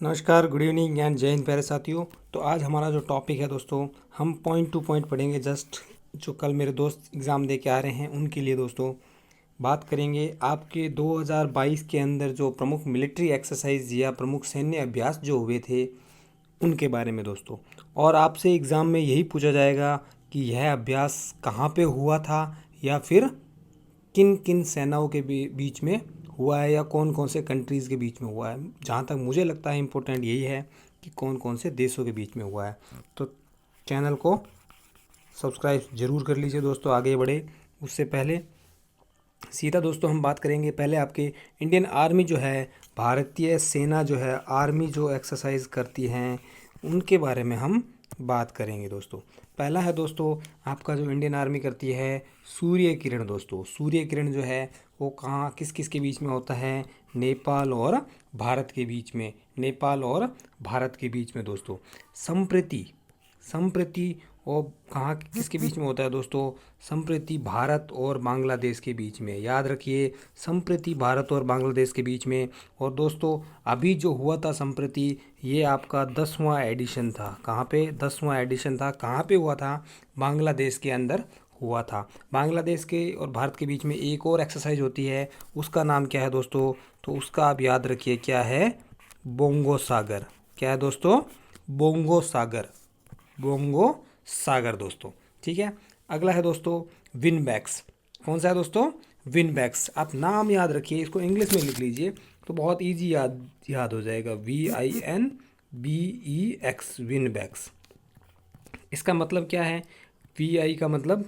नमस्कार, good evening and जय हिंद प्यारे साथियों। तो आज हमारा जो टॉपिक है दोस्तों, हम पॉइंट टू पॉइंट पढ़ेंगे। जस्ट जो कल मेरे दोस्त एग्ज़ाम दे के आ रहे हैं उनके लिए दोस्तों बात करेंगे। आपके 2022 के अंदर जो प्रमुख मिलिट्री एक्सरसाइज या प्रमुख सैन्य अभ्यास जो हुए थे उनके बारे में दोस्तों। और आपसे एग्ज़ाम में यही पूछा जाएगा कि यह अभ्यास कहाँ पे हुआ था या फिर किन किन सेनाओं के बीच में हुआ है या कौन कौन से कंट्रीज़ के बीच में हुआ है। जहाँ तक मुझे लगता है इम्पोर्टेंट यही है कि कौन कौन से देशों के बीच में हुआ है। तो चैनल को सब्सक्राइब ज़रूर कर लीजिए दोस्तों। आगे बढ़े उससे पहले सीधा दोस्तों हम बात करेंगे पहले आपके इंडियन आर्मी जो है, भारतीय सेना जो है, आर्मी जो एक्सरसाइज करती हैं उनके बारे में हम बात करेंगे दोस्तों। पहला है दोस्तों आपका जो इंडियन आर्मी करती है सूर्य किरण। दोस्तों सूर्य किरण जो है वो कहाँ किस किस के बीच में होता है? नेपाल और भारत के बीच में। नेपाल और भारत के बीच में दोस्तों। संप्रति संप्रति और कहाँ किसके बीच में होता है दोस्तों? संप्रति भारत और बांग्लादेश के बीच में। याद रखिए, संप्रति भारत और बांग्लादेश के बीच में। और दोस्तों अभी जो हुआ था संप्रति, ये आपका 10वां एडिशन था। कहाँ पे? 10वां एडिशन था। कहाँ पे हुआ था? बांग्लादेश के अंदर हुआ था। बांग्लादेश के और भारत के बीच में एक और एक्सरसाइज होती है, उसका नाम क्या है दोस्तों? तो उसका आप याद रखिए, क्या है? बोंगो सागर। क्या है दोस्तों? बोंगो सागर। बोंगो सागर दोस्तों। ठीक है। अगला है दोस्तों विनबैक्स। कौन सा है दोस्तों? विनबैक्स। आप नाम याद रखिए, इसको इंग्लिश में लिख लीजिए तो बहुत इजी याद हो जाएगा। VINBEX, VINBAX. इसका मतलब क्या है? VI का मतलब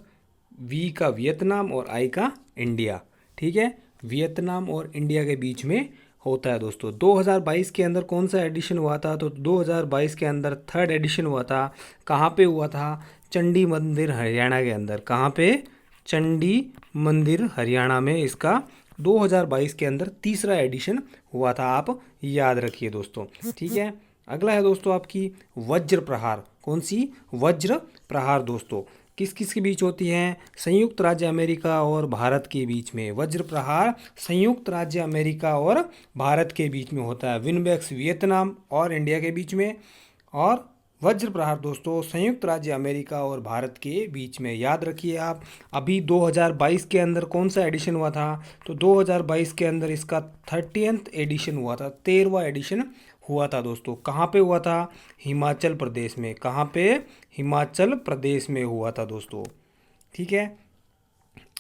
V का वियतनाम और I का इंडिया। ठीक है। वियतनाम और इंडिया के बीच में होता है दोस्तों। 2022 के अंदर कौन सा एडिशन हुआ था? तो 2022 के अंदर थर्ड एडिशन हुआ था। कहाँ पे हुआ था? चंडी मंदिर हरियाणा के अंदर। कहाँ पे? चंडी मंदिर हरियाणा में इसका 2022 के अंदर तीसरा एडिशन हुआ था। आप याद रखिए दोस्तों। ठीक है। अगला है दोस्तों आपकी वज्र प्रहार। कौन सी? वज्र प्रहार दोस्तों। किस किस के बीच होती हैं? संयुक्त राज्य अमेरिका और भारत के बीच में। वज्र प्रहार संयुक्त राज्य अमेरिका और भारत के बीच में होता है। विनबैक्स वियतनाम और इंडिया के बीच में। और वज्र प्रहार दोस्तों संयुक्त राज्य अमेरिका और भारत के बीच में। याद रखिए आप। अभी 2022 के अंदर कौन सा एडिशन हुआ था? तो 2022 के अंदर इसका 30th एडिशन हुआ था। 13वां एडिशन हुआ था दोस्तों। कहाँ पे हुआ था? हिमाचल प्रदेश में। कहाँ पे? हिमाचल प्रदेश में हुआ था दोस्तों। ठीक है।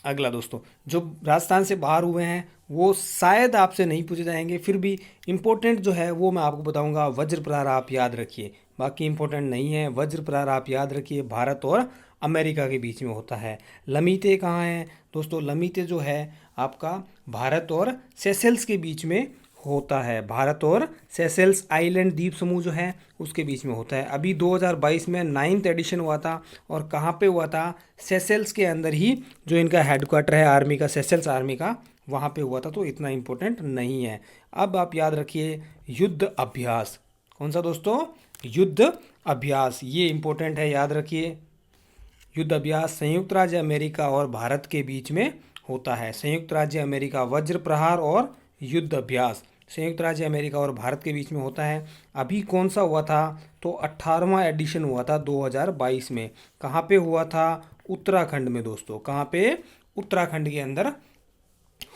अगला दोस्तों जो राजस्थान से बाहर हुए हैं वो शायद आपसे नहीं पूछे जाएंगे, फिर भी इम्पोर्टेंट जो है वो मैं आपको बताऊंगा। वज्र प्रहार आप याद रखिए, बाकी इम्पोर्टेंट नहीं है। वज्र प्रहार आप याद रखिए, भारत और अमेरिका के बीच में होता है। लमीते कहाँ हैं दोस्तों? लमीते जो है आपका भारत और सेशेल्स के बीच में होता है। भारत और सेशेल्स आइलैंड द्वीप समूह जो है उसके बीच में होता है। अभी 2022 में 9th एडिशन हुआ था। और कहाँ पे हुआ था? सेशेल्स के अंदर ही, जो इनका हेडक्वार्टर है आर्मी का, सेशेल्स आर्मी का, वहाँ पे हुआ था। तो इतना इम्पोर्टेंट नहीं है। अब आप याद रखिए युद्ध अभ्यास। कौन सा दोस्तों? युद्ध अभ्यास। ये इम्पोर्टेंट है, याद रखिए। युद्ध अभ्यास संयुक्त राज्य अमेरिका और भारत के बीच में होता है। संयुक्त राज्य अमेरिका वज्र प्रहार और युद्ध अभ्यास संयुक्त राज्य अमेरिका और भारत के बीच में होता है। अभी कौन सा हुआ था? तो 18वां एडिशन हुआ था 2022 में। कहाँ पे हुआ था? उत्तराखंड में दोस्तों। कहाँ पे? उत्तराखंड के अंदर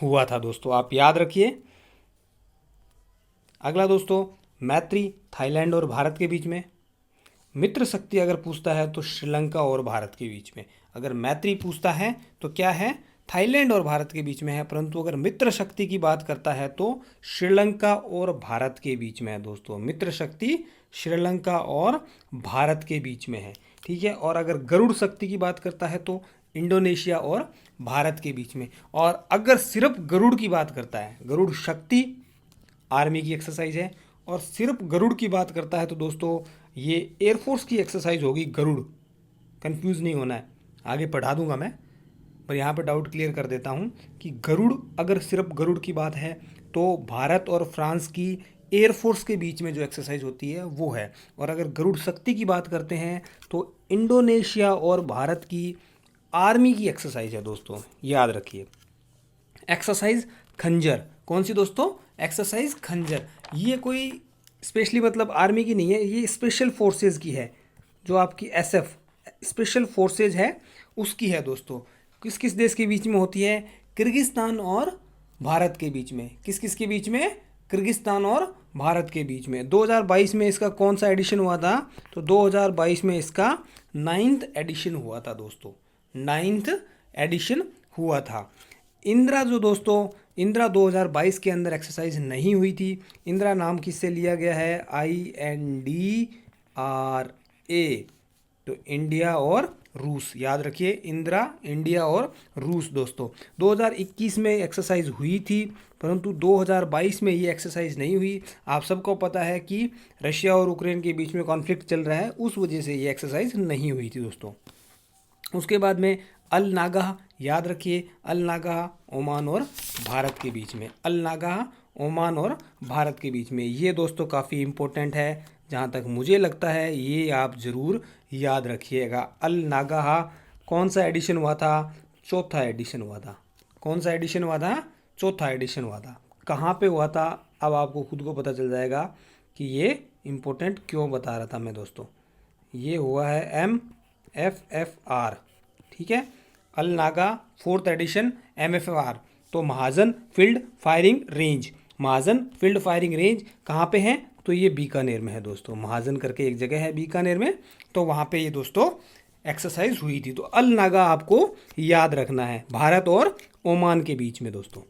हुआ था दोस्तों। आप याद रखिए। अगला दोस्तों मैत्री थाईलैंड और भारत के बीच में। मित्र शक्ति अगर पूछता है तो श्रीलंका और भारत के बीच में। अगर मैत्री पूछता है तो क्या है? थाईलैंड और भारत के बीच में है। परंतु अगर मित्र शक्ति की बात करता है तो श्रीलंका और भारत के बीच में है दोस्तों। मित्र शक्ति श्रीलंका और भारत के बीच में है। ठीक है। और अगर गरुड़ शक्ति की बात करता है तो इंडोनेशिया और भारत के बीच में। और अगर सिर्फ गरुड़ की बात करता है, गरुड़ शक्ति आर्मी की एक्सरसाइज है, और सिर्फ गरुड़ की बात करता है तो दोस्तों ये एयरफोर्स की एक्सरसाइज होगी। गरुड़, कंफ्यूज नहीं होना है, आगे पढ़ा दूंगा मैं, पर यहाँ पे डाउट क्लियर कर देता हूँ कि गरुड़, अगर सिर्फ गरुड़ की बात है तो भारत और फ्रांस की एयरफोर्स के बीच में जो एक्सरसाइज होती है वो है। और अगर गरुड़ शक्ति की बात करते हैं तो इंडोनेशिया और भारत की आर्मी की एक्सरसाइज है दोस्तों। याद रखिए। एक्सरसाइज खंजर। कौन सी दोस्तों? एक्सरसाइज खंजर। ये कोई स्पेशली मतलब आर्मी की नहीं है, ये स्पेशल फोर्सेज की है, जो आपकी एसएफ स्पेशल फोर्सेज है उसकी है दोस्तों। किस किस देश के बीच में होती है? किर्गिस्तान और भारत के बीच में। किस किस के बीच में? किर्गिस्तान और भारत के बीच में। 2022 में इसका कौन सा एडिशन हुआ था? तो 2022 में इसका 9th एडिशन हुआ था दोस्तों, 9th एडिशन हुआ था। इंदिरा जो दोस्तों, इंदिरा 2022 के अंदर एक्सरसाइज नहीं हुई थी। इंदिरा नाम किससे लिया गया है? INDRA, तो इंडिया और रूस, याद रखिए, इंदिरा, इंडिया और रूस दोस्तों। 2021 में एक्सरसाइज हुई थी, परंतु 2022 में ये एक्सरसाइज नहीं हुई। आप सबको पता है कि रशिया और यूक्रेन के बीच में कॉन्फ्लिक्ट चल रहा है, उस वजह से ये एक्सरसाइज नहीं हुई थी दोस्तों। उसके बाद में अल नागाह, याद रखिए, अल नागाह ओमान और भारत के बीच में, अल नागाह ओमान और भारत के बीच में। ये दोस्तों काफ़ी इम्पोर्टेंट है, जहाँ तक मुझे लगता है ये आप ज़रूर याद रखिएगा। अल नागाह कौन सा एडिशन हुआ था? चौथा एडिशन हुआ था। कौन सा एडिशन हुआ था? चौथा एडिशन हुआ था। कहाँ पे हुआ था? अब आपको खुद को पता चल जाएगा कि ये इम्पोर्टेंट क्यों बता रहा था मैं दोस्तों। ये हुआ है MFFR, ठीक है, अल नागा 4th एडिशन MFFR। तो Mahajan field firing range, Mahajan field firing range कहाँ पे है? तो ये बीकानेर में है दोस्तों। महाजन करके एक जगह है बीकानेर में, तो वहाँ पे ये दोस्तों एक्सरसाइज हुई थी। तो अल नागा आपको याद रखना है, भारत और ओमान के बीच में दोस्तों।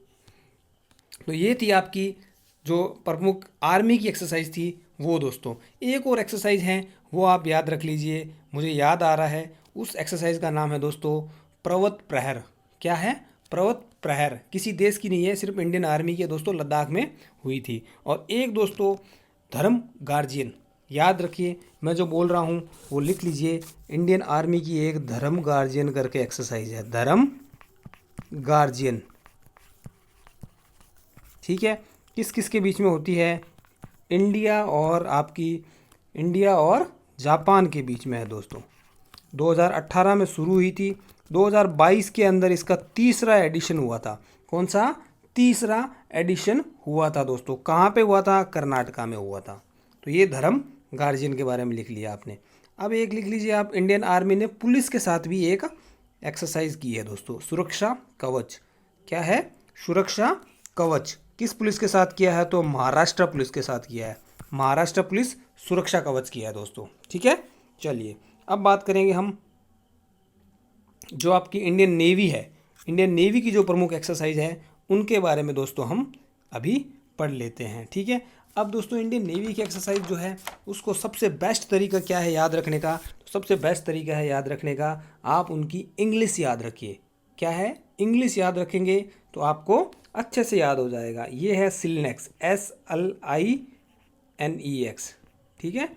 तो ये थी आपकी जो प्रमुख आर्मी की एक्सरसाइज थी वो दोस्तों। एक और एक्सरसाइज है वो आप याद रख लीजिए, मुझे याद आ रहा है, उस एक्सरसाइज का नाम है दोस्तों पर्वत प्रहर। क्या है? पर्वत प्रहर। किसी देश की नहीं है, सिर्फ इंडियन आर्मी की है दोस्तों, लद्दाख में हुई थी। और एक दोस्तों धर्म गार्जियन, याद रखिए, मैं जो बोल रहा हूँ वो लिख लीजिए। इंडियन आर्मी की एक धर्म गार्जियन करके एक्सरसाइज है, धर्म गार्जियन, ठीक है। किस किस के बीच में होती है? इंडिया और आपकी इंडिया और जापान के बीच में है दोस्तों। 2018 में शुरू हुई थी, 2022 के अंदर इसका तीसरा एडिशन हुआ था। कौन सा? तीसरा एडिशन हुआ था दोस्तों। कहाँ पे हुआ था? कर्नाटका में हुआ था। तो ये धर्म गार्जियन के बारे में लिख लिया आपने। अब एक लिख लीजिए आप, इंडियन आर्मी ने पुलिस के साथ भी एक एक्सरसाइज की है दोस्तों, सुरक्षा कवच। क्या है? सुरक्षा कवच। किस पुलिस के साथ किया है? तो महाराष्ट्र पुलिस के साथ किया है, महाराष्ट्र पुलिस सुरक्षा कवच किया है दोस्तों, ठीक है। चलिए अब बात करेंगे हम जो आपकी इंडियन नेवी है, इंडियन नेवी की जो प्रमुख एक्सरसाइज है उनके बारे में दोस्तों हम अभी पढ़ लेते हैं, ठीक है। अब दोस्तों इंडियन नेवी की एक्सरसाइज जो है उसको सबसे बेस्ट तरीका क्या है याद रखने का? तो सबसे बेस्ट तरीका है याद रखने का, आप उनकी इंग्लिश याद रखिए। क्या है? इंग्लिश याद रखेंगे तो आपको अच्छे से याद हो जाएगा। ये है सिलनेक्स, SLINEX, ठीक है।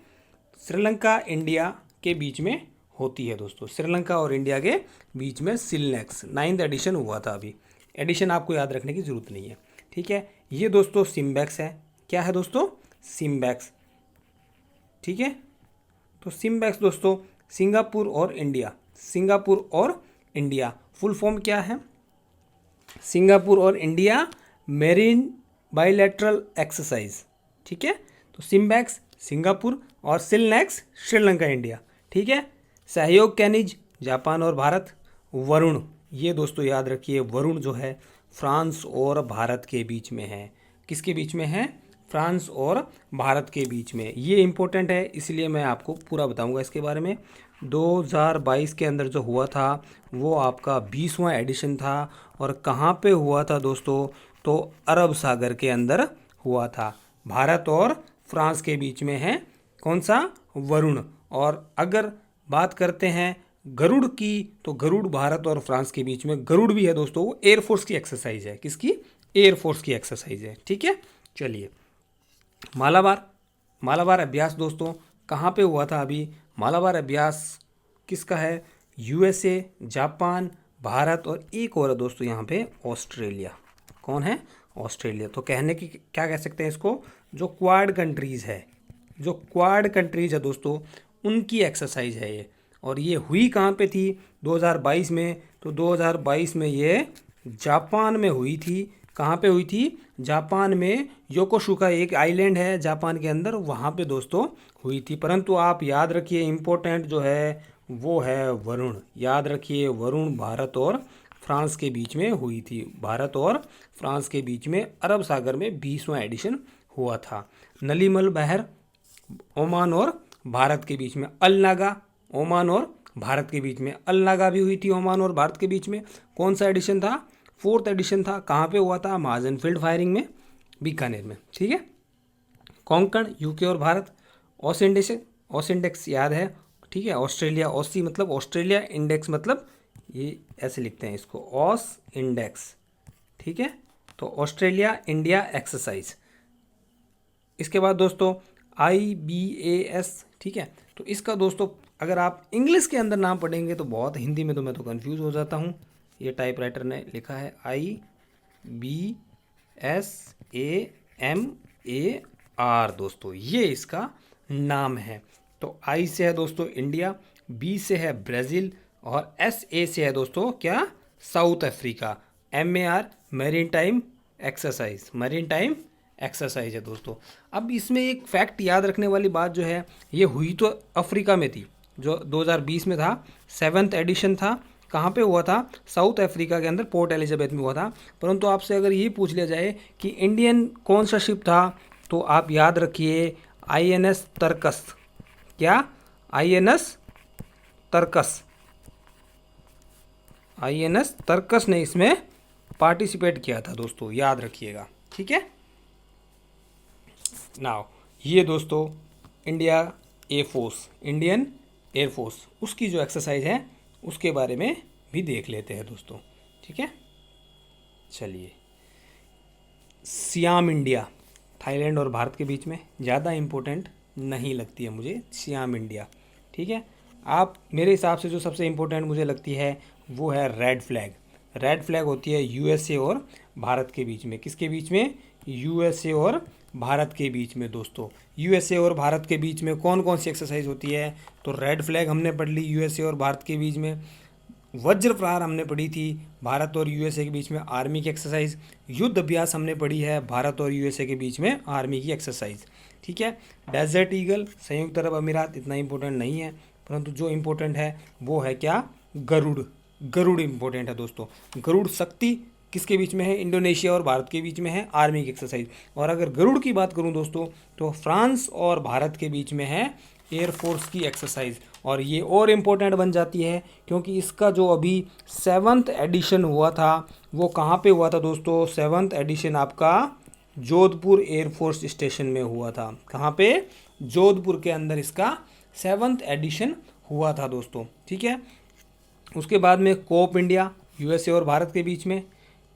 श्रीलंका इंडिया के बीच में होती है दोस्तों, श्रीलंका और इंडिया के बीच में सिलनेक्स 9th एडिशन हुआ था। अभी एडिशन आपको याद रखने की ज़रूरत नहीं है, ठीक है। ये दोस्तों सिम्बैक्स है। क्या है दोस्तों? सिम्बैक्स, ठीक है। तो सिम्बैक्स दोस्तों सिंगापुर और इंडिया, सिंगापुर और इंडिया फुल फॉर्म क्या है? सिंगापुर और इंडिया मेरीन बाइलेटरल एक्सरसाइज, ठीक है। तो सिम्बैक्स सिंगापुर और सिलनेक्स श्रीलंका इंडिया, ठीक है। सहयोग कैनिज जापान और भारत। वरुण, ये दोस्तों याद रखिए, वरुण जो है फ्रांस और भारत के बीच में है। किसके बीच में है? फ्रांस और भारत के बीच में। ये इम्पोर्टेंट है, इसलिए मैं आपको पूरा बताऊंगा इसके बारे में। 2022 के अंदर जो हुआ था वो आपका 20वां एडिशन था। और कहाँ पे हुआ था दोस्तों? तो अरब सागर के अंदर हुआ था। भारत और फ्रांस के बीच में है कौन सा? वरुण। और अगर बात करते हैं गरुड़ की, तो गरुड़ भारत और फ्रांस के बीच में गरुड़ भी है दोस्तों, वो एयरफोर्स की एक्सरसाइज है। किसकी? एयरफोर्स की एक्सरसाइज है, ठीक है। चलिए मालाबार, मालाबार अभ्यास दोस्तों कहाँ पे हुआ था? अभी मालाबार अभ्यास किसका है? USA, जापान, भारत और एक और दोस्तों यहाँ पे ऑस्ट्रेलिया। कौन है? ऑस्ट्रेलिया। तो कहने की क्या कह सकते हैं इसको? जो क्वाड कंट्रीज़ है, जो क्वाड कंट्रीज़ है दोस्तों उनकी एक्सरसाइज है ये। और ये हुई कहाँ पे थी? 2022 में। तो 2022 में ये जापान में हुई थी। कहाँ पे हुई थी? जापान में योकोशुका एक आइलैंड है जापान के अंदर, वहाँ पे दोस्तों हुई थी। परंतु आप याद रखिए इम्पोर्टेंट जो है वो है वरुण, याद रखिए वरुण भारत और फ्रांस के बीच में हुई थी। भारत और फ्रांस के बीच में अरब सागर में 20वां एडिशन हुआ था। नलीमल बहर ओमान और भारत के बीच में। अलनागा ओमान और भारत के बीच में। अलनागा भी हुई थी ओमान और भारत के बीच में। कौन सा एडिशन था? 4th एडिशन था। कहाँ पे हुआ था? महाजन फील्ड फायरिंग में, बीकानेर में। ठीक है। कोंकण यूके और भारत। ओस इंडेक्स याद है। ठीक है। ऑस्ट्रेलिया, ऑसी मतलब ऑस्ट्रेलिया, इंडेक्स मतलब ये ऐसे लिखते हैं इसको, ऑस इंडेक्स। ठीक है। तो ऑस्ट्रेलिया इंडिया एक्सरसाइज। इसके बाद दोस्तों IBAS। ठीक है। तो इसका दोस्तों अगर आप इंग्लिश के अंदर नाम पढ़ेंगे तो बहुत, हिंदी में तो मैं तो कंफ्यूज हो जाता हूँ। ये टाइपराइटर ने लिखा है IBSAMAR दोस्तों, ये इसका नाम है। तो I से है दोस्तों इंडिया, B से है ब्राज़ील और SA से है दोस्तों क्या? South Africa. MAR marine time exercise, marine time exercise है दोस्तों। अब इसमें एक फैक्ट याद रखने वाली बात जो है, ये हुई तो अफ्रीका में थी, जो 2020 में था, 7th एडिशन था। कहाँ पे हुआ था? साउथ अफ्रीका के अंदर पोर्ट एलिजाबेथ में हुआ था। परंतु आपसे अगर ये पूछ लिया जाए कि इंडियन कौन सा शिप था, तो आप याद रखिए INS तरकस। क्या? INS तरकस। INS तरकस ने इसमें पार्टिसिपेट किया था दोस्तों, याद रखिएगा। ठीक है। नाउ ये दोस्तों इंडिया एयरफोर्स, इंडियन एयरफोर्स, उसकी जो एक्सरसाइज है उसके बारे में भी देख लेते हैं दोस्तों। ठीक है। चलिए, सियाम इंडिया, थाईलैंड और भारत के बीच में, ज़्यादा इम्पोर्टेंट नहीं लगती है मुझे सियाम इंडिया। ठीक है। आप मेरे हिसाब से जो सबसे इम्पोर्टेंट मुझे लगती है वो है रेड फ्लैग। रेड फ्लैग होती है USA और भारत के बीच में। किसके बीच में? USA और भारत के बीच में दोस्तों। USA और भारत के बीच में कौन कौन सी एक्सरसाइज होती है? तो रेड फ्लैग हमने पढ़ ली USA और भारत के बीच में। वज्र प्रहार हमने पढ़ी थी, भारत और USA के बीच में आर्मी की एक्सरसाइज। युद्ध अभ्यास हमने पढ़ी है, भारत और USA के बीच में आर्मी की एक्सरसाइज। ठीक है। डेजर्ट ईगल, संयुक्त अरब अमीरात, इतना इंपॉर्टेंट नहीं है, परंतु जो इम्पोर्टेंट है वो है क्या? गरुड़। गरुड़ इम्पोर्टेंट है दोस्तों। गरुड़ शक्ति किसके बीच में है? इंडोनेशिया और भारत के बीच में है, आर्मी की एक्सरसाइज। और अगर गरुड़ की बात करूं दोस्तों तो फ्रांस और भारत के बीच में है एयरफोर्स की एक्सरसाइज। और ये और इम्पोर्टेंट बन जाती है क्योंकि इसका जो अभी 7th एडिशन हुआ था वो कहाँ पे हुआ था दोस्तों? 7th एडिशन आपका जोधपुर एयरफोर्स स्टेशन में हुआ था। कहाँ पे? जोधपुर के अंदर इसका 7th एडिशन हुआ था दोस्तों। ठीक है। उसके बाद में कोप इंडिया, USA और भारत के बीच में।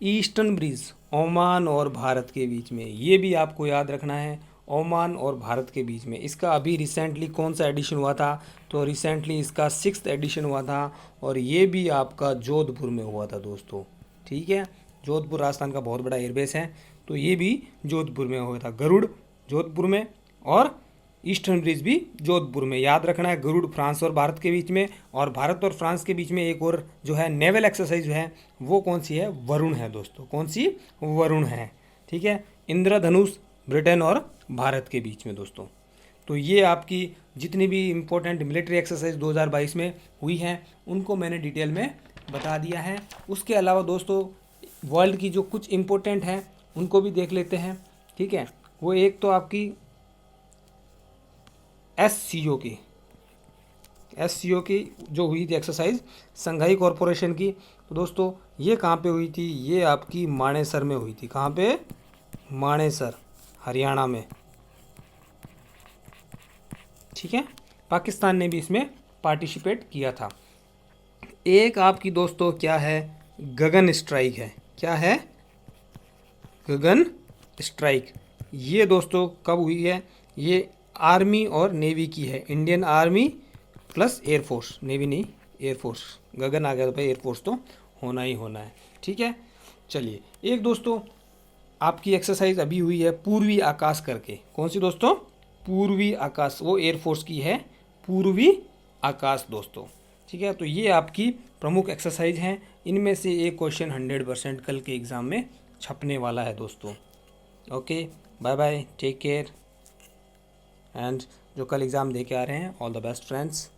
ईस्टर्न ब्रिज, ओमान और भारत के बीच में, ये भी आपको याद रखना है, ओमान और भारत के बीच में। इसका अभी रिसेंटली कौन सा एडिशन हुआ था? तो रिसेंटली इसका 6th एडिशन हुआ था और ये भी आपका जोधपुर में हुआ था दोस्तों। ठीक है। जोधपुर राजस्थान का बहुत बड़ा एयरबेस है, तो ये भी जोधपुर में हुआ था। गरुड़ जोधपुर में और ईस्टर्न ब्रिज भी जोधपुर में। याद रखना है गरुड़ फ्रांस और भारत के बीच में, और भारत और फ्रांस के बीच में एक और जो है नेवल एक्सरसाइज जो है वो कौन सी है? वरुण है दोस्तों। कौन सी? वरुण है। ठीक है। इंद्रधनुष ब्रिटेन और भारत के बीच में दोस्तों। तो ये आपकी जितनी भी इम्पोर्टेंट मिलिट्री एक्सरसाइज 2022 में हुई हैं उनको मैंने डिटेल में बता दिया है। उसके अलावा दोस्तों वर्ल्ड की जो कुछ इम्पोर्टेंट हैं उनको भी देख लेते हैं। ठीक है। वो एक तो आपकी SCO की जो हुई थी एक्सरसाइज, संघाई कॉरपोरेशन की। तो दोस्तों ये कहाँ पे हुई थी? ये आपकी मानेसर में हुई थी। कहाँ पे? मानेसर, हरियाणा में। ठीक है। पाकिस्तान ने भी इसमें पार्टिसिपेट किया था। एक आपकी दोस्तों क्या है? गगन स्ट्राइक है। क्या है? गगन स्ट्राइक। ये दोस्तों कब हुई है? ये आर्मी और नेवी की है। Indian army plus air force, navy नहीं एयरफोर्स। गगन आ गया तो भाई एयरफोर्स तो होना ही होना है। ठीक है। चलिए, एक दोस्तों आपकी एक्सरसाइज अभी हुई है पूर्वी आकाश करके। कौन सी दोस्तों? पूर्वी आकाश, वो एयरफोर्स की है, पूर्वी आकाश दोस्तों। ठीक है। तो ये आपकी प्रमुख एक्सरसाइज हैं। इनमें से एक क्वेश्चन 100% कल के एग्ज़ाम में छपने वाला है दोस्तों। Okay, bye bye, take care, and जो कल एग्ज़ाम दे के आ रहे हैं, ऑल द बेस्ट फ्रेंड्स।